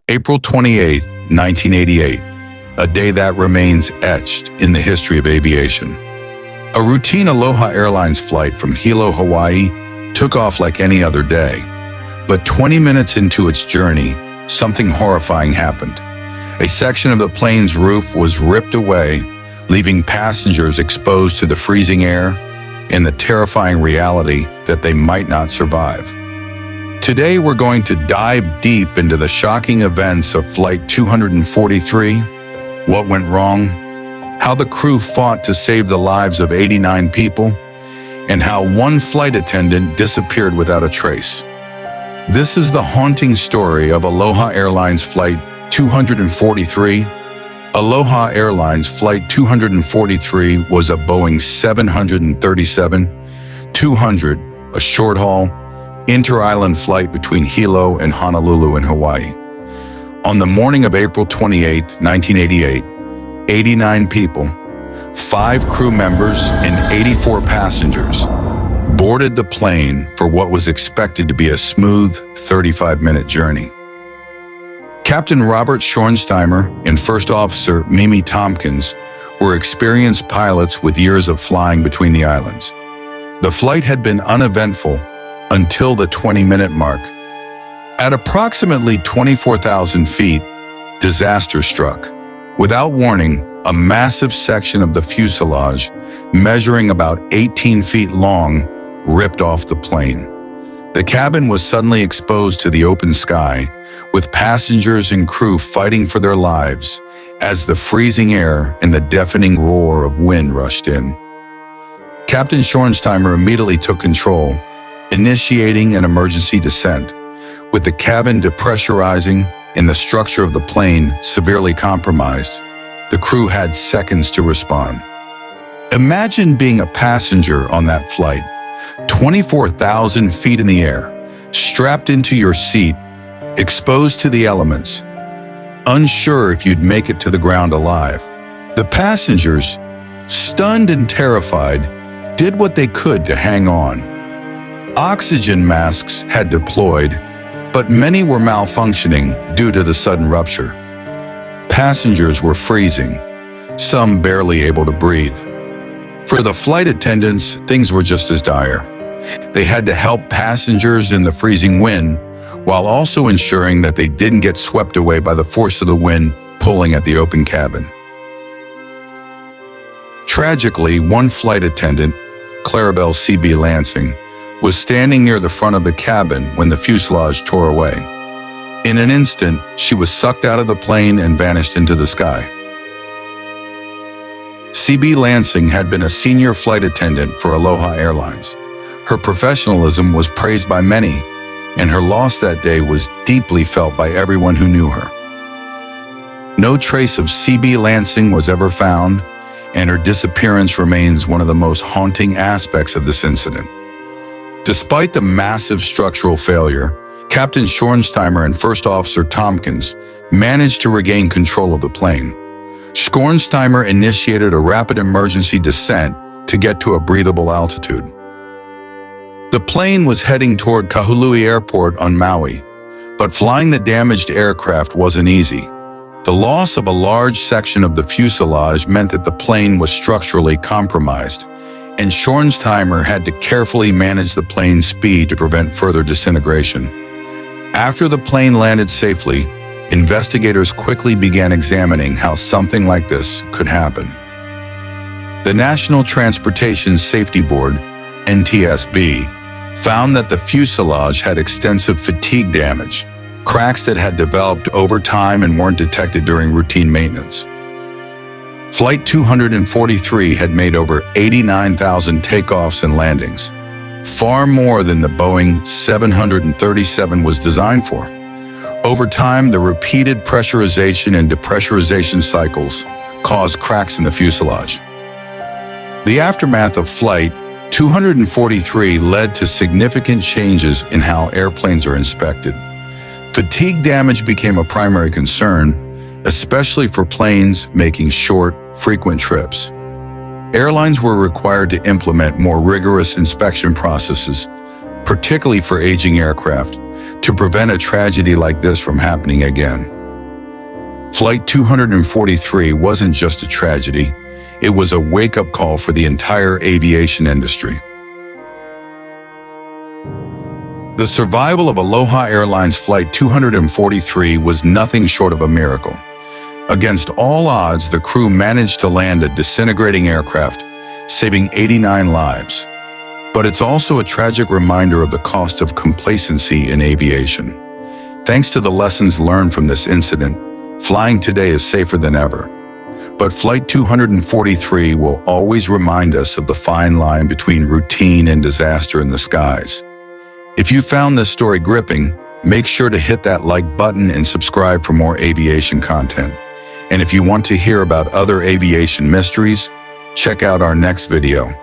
April 28, 1988, a day that remains etched in the history of aviation. A routine Aloha Airlines flight from Hilo, Hawaii, took off like any other day. But 20 minutes into its journey, something horrifying happened. A section of the plane's roof was ripped away, leaving passengers exposed to the freezing air and the terrifying reality that they might not survive. Today, we're going to dive deep into the shocking events of Flight 243, what went wrong, how the crew fought to save the lives of 89 people, and how one flight attendant disappeared without a trace. This is the haunting story of Aloha Airlines Flight 243. Aloha Airlines Flight 243 was a Boeing 737-200, a short-haul, inter-island flight between Hilo and Honolulu in Hawaii. On the morning of April 28, 1988, 89 people, 5 crew members and 84 passengers boarded the plane for what was expected to be a smooth 35-minute journey. Captain Robert Schornsteimer and First Officer Mimi Tompkins were experienced pilots with years of flying between the islands. The flight had been uneventful until the 20-minute mark. At approximately 24,000 feet, disaster struck. Without warning, a massive section of the fuselage, measuring about 18 feet long, ripped off the plane. The cabin was suddenly exposed to the open sky, with passengers and crew fighting for their lives as the freezing air and the deafening roar of wind rushed in. Captain Schornsteimer immediately took control, initiating an emergency descent. With the cabin depressurizing and the structure of the plane severely compromised, the crew had seconds to respond. Imagine being a passenger on that flight, 24,000 feet in the air, strapped into your seat, exposed to the elements, unsure if you'd make it to the ground alive. The passengers, stunned and terrified, did what they could to hang on. Oxygen masks had deployed, but many were malfunctioning due to the sudden rupture. Passengers were freezing, some barely able to breathe. For the flight attendants, things were just as dire. They had to help passengers in the freezing wind, while also ensuring that they didn't get swept away by the force of the wind pulling at the open cabin. Tragically, one flight attendant, Clarabelle C.B. Lansing, was standing near the front of the cabin when the fuselage tore away. In an instant, she was sucked out of the plane and vanished into the sky. C.B. Lansing had been a senior flight attendant for Aloha Airlines. Her professionalism was praised by many, and her loss that day was deeply felt by everyone who knew her. No trace of C.B. Lansing was ever found, and her disappearance remains one of the most haunting aspects of this incident. Despite the massive structural failure, Captain Schornsteimer and First Officer Tompkins managed to regain control of the plane. Schornsteimer initiated a rapid emergency descent to get to a breathable altitude. The plane was heading toward Kahului Airport on Maui, but flying the damaged aircraft wasn't easy. The loss of a large section of the fuselage meant that the plane was structurally compromised, and Schornsteimer had to carefully manage the plane's speed to prevent further disintegration. After the plane landed safely, investigators quickly began examining how something like this could happen. The National Transportation Safety Board, NTSB, found that the fuselage had extensive fatigue damage, cracks that had developed over time and weren't detected during routine maintenance. Flight 243 had made over 89,000 takeoffs and landings, far more than the Boeing 737 was designed for. Over time, the repeated pressurization and depressurization cycles caused cracks in the fuselage. The aftermath of Flight 243 led to significant changes in how airplanes are inspected. Fatigue damage became a primary concern, especially for planes making short, frequent trips. Airlines were required to implement more rigorous inspection processes, particularly for aging aircraft, to prevent a tragedy like this from happening again. Flight 243 wasn't just a tragedy, it was a wake-up call for the entire aviation industry. The survival of Aloha Airlines Flight 243 was nothing short of a miracle. Against all odds, the crew managed to land a disintegrating aircraft, saving 89 lives. But it's also a tragic reminder of the cost of complacency in aviation. Thanks to the lessons learned from this incident, flying today is safer than ever. But Flight 243 will always remind us of the fine line between routine and disaster in the skies. If you found this story gripping, make sure to hit that like button and subscribe for more aviation content. And if you want to hear about other aviation mysteries, check out our next video.